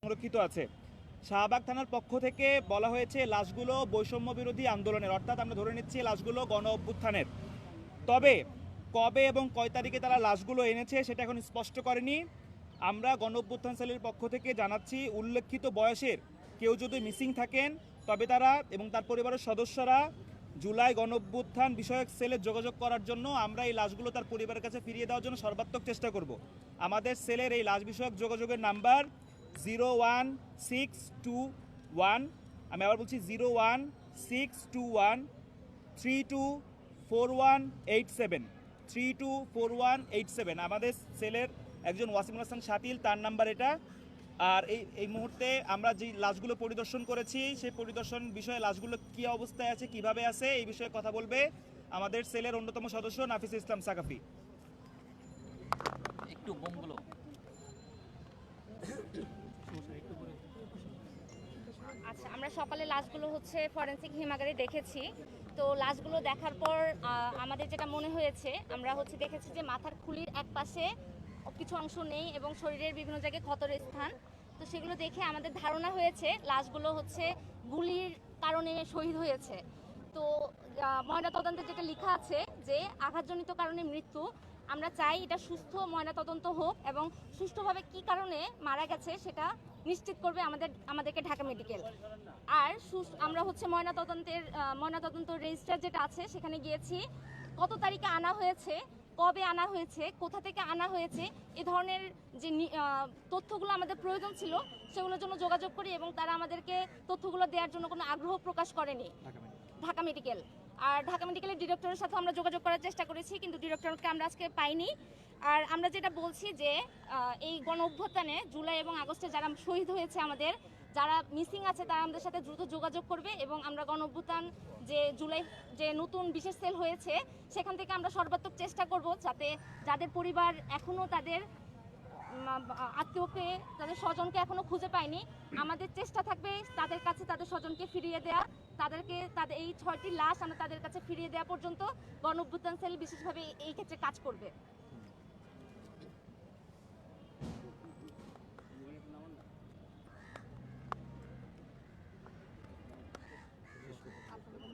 সংরক্ষিত আছে। শাহবাগ থানার পক্ষ থেকে বলা হয়েছে লাশগুলো বৈষম্য বিরোধী আন্দোলনের, অর্থাৎ আমরা ধরে নিচ্ছি লাশগুলো গণ অভ্যুত্থানের। তবে কবে এবং কয় তারিখে তারা লাশগুলো এনেছে সেটা এখন স্পষ্ট করেনি। আমরা গণ অভ্যুত্থান সেলের পক্ষ থেকে জানাচ্ছি উল্লেখিত বয়সের কেউ যদি মিসিং থাকেন তবে তারা এবং তার পরিবারের সদস্যরা জুলাই গণ অভ্যুত্থান বিষয়ক সেলে যোগাযোগ করার জন্য আমরা এই লাশগুলো তার পরিবারের কাছে ফিরিয়ে দেওয়ার জন্য সর্বাত্মক চেষ্টা করব। আমাদের সেলের এই লাশ বিষয়ক যোগাযোগের নাম্বার 01621, আমি আবার বলছি 01621 324187, 324187। আমাদের সেলের একজন ওয়াসিমুল হাসান শাতিল, তার নাম্বার এটা। আর এই মুহূর্তে আমরা যে লাশগুলো পরিদর্শন করেছি সেই পরিদর্শন বিষয়ে লাশগুলো কী অবস্থায় আছে, কিভাবে আছে, এই বিষয়ে কথা বলবে আমাদের সেলের অন্যতম সদস্য নাফিস ইসলাম সাকাফি। একটু বোমগুলো আচ্ছা, আমরা সকালে লাশগুলো হচ্ছে ফরেনসিক হিমাগারে দেখেছি। তো লাশগুলো দেখার পর আমাদের যেটা মনে হয়েছে, আমরা হচ্ছে দেখেছি যে মাথার খুলির এক পাশে কিছু অংশ নেই এবং শরীরের বিভিন্ন জায়গায় ক্ষতর স্থান। তো সেগুলো দেখে আমাদের ধারণা হয়েছে লাশগুলো হচ্ছে গুলির কারণে শহীদ হয়েছে। তো ময়নাতদন্তে যেটা লেখা আছে যে আঘাতজনিত কারণে মৃত্যু, আমরা চাই এটা সুস্থ ময়নাতদন্ত হোক এবং সুষ্ঠুভাবে কি কারণে মারা গেছে সেটা নিশ্চিত করবে আমাদেরকে ঢাকা মেডিকেল। আর আমরা হচ্ছে ময়নাতদন্ত রেজিস্টার যেটা আছে সেখানে গিয়েছি, কত তারিখে আনা হয়েছে, কবে আনা হয়েছে, কোথা থেকে আনা হয়েছে, এ ধরনের যে তথ্যগুলো আমাদের প্রয়োজন ছিল সেগুলোর জন্য যোগাযোগ করি এবং তারা আমাদেরকে তথ্যগুলো দেওয়ার জন্য কোনো আগ্রহ প্রকাশ করেনি ঢাকা মেডিকেল। আর ঢাকা মেডিকেলের ডিরেক্টরের সাথে আমরা যোগাযোগ করার চেষ্টা করেছি, কিন্তু ডিরেক্টরকে আমরা আজকে পাইনি। আর আমরা যেটা বলছি যে এই গণ অভ্যুত্থানে জুলাই এবং আগস্টে যারা শহীদ হয়েছে, আমাদের যারা মিসিং আছে তারা আমাদের সাথে দ্রুত যোগাযোগ করবে এবং আমরা গণ অভ্যুত্থান যে জুলাই যে নতুন বিশেষ সেল হয়েছে সেখান থেকে আমরা সর্বাত্মক চেষ্টা করব যাতে যাদের পরিবার এখনও তাদের আত্মীয়কে, তাদের স্বজনকে এখনো খুঁজে পায়নি, আমাদের চেষ্টা থাকবে তাদের কাছে তাদের স্বজনকে ফিরিয়ে দেওয়া, তাদের এই 6টি লাশ আমরা তাদের কাছে ফিরিয়ে দেওয়া পর্যন্ত গণ অভ্যুত্থান সেল বিশেষভাবে এই ক্ষেত্রে কাজ করবে।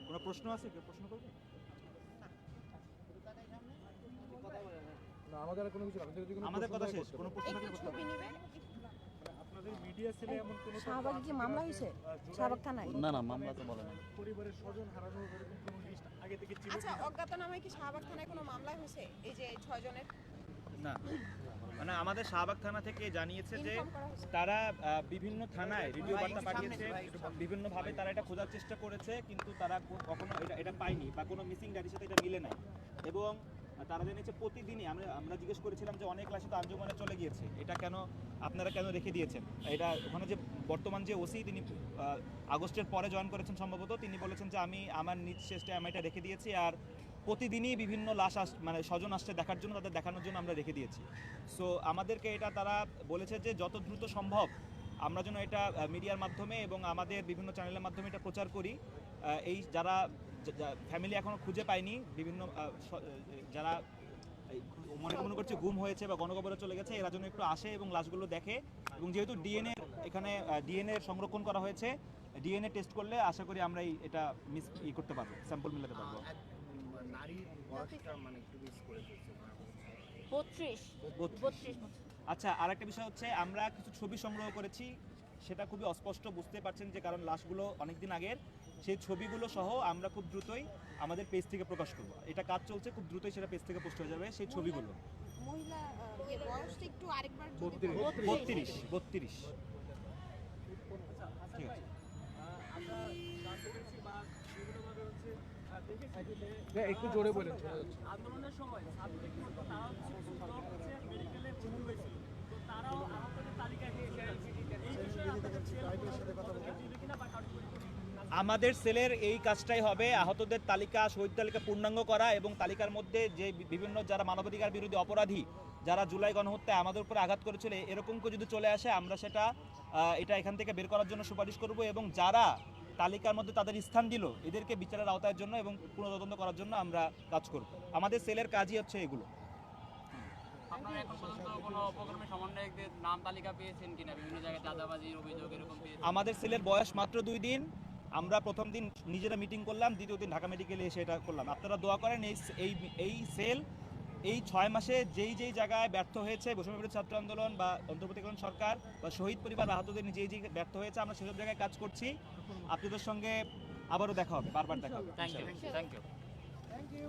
কোনো প্রশ্ন আছে? কেউ প্রশ্ন করবে? না, আমাদের আর কোনো কিছু না। আমাদের কথা শেষ। কোনো প্রশ্ন থাকলে করতে পারেন। আপনাদের মিডিয়া সেলে এমন কোনো শাহবাগে কি মামলা হয়েছে? শাহবাগ থানায়? না না, মামলা তো বলে না। পরিবারের স্বজন হারানোর এরকম কোনো লিস্ট আগে থেকে ছিল? আচ্ছা, অজ্ঞাতনামায় কি শাহবাগ থানায় কোনো মামলা হয়েছে এই যে 6 জনের? না, মানে আমাদের শাহবাগ থানা থেকে জানিয়েছে যে ইনফর্ম করা হয়েছে? তারা বিভিন্ন থানায় রেডিও বার্তা পাঠিয়েছে, বিভিন্নভাবে তারা এটা খোঁজার চেষ্টা করেছে, কিন্তু তারা কখনো এটা পায়নি বা কোনো মিসিং ডায়েরির সাথে এটা মিলে নাই। এবং তারা জানিয়েছে প্রতিদিনই আমরা জিজ্ঞেস করেছিলাম যে অনেক লাশে তো আঞ্জুমানে চলে গিয়েছে, এটা কেন আপনারা কেন রেখে দিয়েছেন? এটা ওখানে যে বর্তমান যে ওসি, তিনি আগস্টের পরে জয়েন করেছেন সম্ভবত, তিনি বলেছেন যে আমি আমার নিজ চেষ্টায় আমি এটা রেখে দিয়েছি। আর প্রতিদিনই বিভিন্ন লাশ মানে স্বজন আসছে দেখার জন্য, তাদের দেখানোর জন্য আমরা রেখে দিয়েছি। সো আমাদেরকে এটা তারা বলেছে যে যত দ্রুত সম্ভব আমরা যেন এটা মিডিয়ার মাধ্যমে এবং আমাদের বিভিন্ন চ্যানেলের মাধ্যমে এটা প্রচার করি। এই যারা ফ্যামিলি এখনও খুঁজে পায়নি, বিভিন্ন যারা মনে করছে গুম হয়েছে বা গণকবরে চলে গেছে, এরা যেন একটু আসে এবং লাশগুলো দেখে। এবং যেহেতু এখানে ডিএনএ সংরক্ষণ করা হয়েছে, ডিএনএ টেস্ট করলে আশা করি আমরা এটা করতে পারবো, স্যাম্পল মিলাতে পারবো। নারীর বয়সটা মানে একটু বেশি করে ফেলছে। 32। আচ্ছা, আর একটা বিষয় হচ্ছে আমরা কিছু ছবি সংগ্রহ করেছি, সেটা খুবই অস্পষ্ট, বুঝতে পারছেন যে কারণ লাশগুলো অনেকদিন আগের। সেই ছবিগুলো সহ আমরা খুব দ্রুতই আমাদের পেজ থেকে প্রকাশ করব। এটা কাজ চলছে, খুব দ্রুতই সেটা পেজ থেকে পোস্ট হয়ে যাবে সেই ছবিগুলো। মহিলা বয়সটা একটু আরেকবার 32। ঠিক আছে। একটু জোরে বলেন। আন্দোলনের সময় ছাত্রদের কিন্তু তারা হচ্ছে মেডিকেলে ভর্তি হয়েছিল, তো তারাও আহতদের তালিকায় দিয়েছে। এই বিষয়ে আপনাদের দিবে কিনা বা কারো আমাদের সেলের এই কাজটাই হবে, আহতদের তালিকা, শহীদ তালিকা পূর্ণাঙ্গ করা এবং তালিকার মধ্যে যে বিভিন্ন যারা মানবাধিকার বিরোধী অপরাধী, যারা জুলাই গণহত্যায় আমাদের উপরে আঘাত করেছিল, এরকম কেউ যদি চলে আসে আমরা এটা এখান থেকে বের করার জন্য সুপারিশ করব। এবং যারা তালিকার মধ্যে তাদের স্থান দিল, এদেরকে বিচারের আওতার জন্য এবং পুনঃতদন্ত করার জন্য আমরা কাজ করব। আমাদের সেলের কাজই হচ্ছে এগুলো। আপনারা এখন পর্যন্ত কোনো প্রোগ্রামের সমন্বয়কদের নাম তালিকা পেয়েছেন কিনা, বিভিন্ন জায়গায় চাঁদাবাজির অভিযোগ এরকম পেয়েছেন? আমাদের সেলের বয়স মাত্র 2 দিন। আমরা প্রথম দিন নিজেরা মিটিং করলাম, দ্বিতীয় দিন ঢাকা মেডিকেলে এসে এটা করলাম। আপনারা দোয়া করেন এই সেল এই 6 মাসে যেই জায়গায় ব্যর্থ হয়েছে বৈষম্য বিরোধী ছাত্র আন্দোলন বা অন্তর্বর্তীকালীন সরকার বা শহীদ পরিবার আহতদের যেই ব্যর্থ হয়েছে, আমরা সেসব জায়গায় কাজ করছি। আপনাদের সঙ্গে আবারও দেখা হবে, বারবার দেখা হবে। Thank you.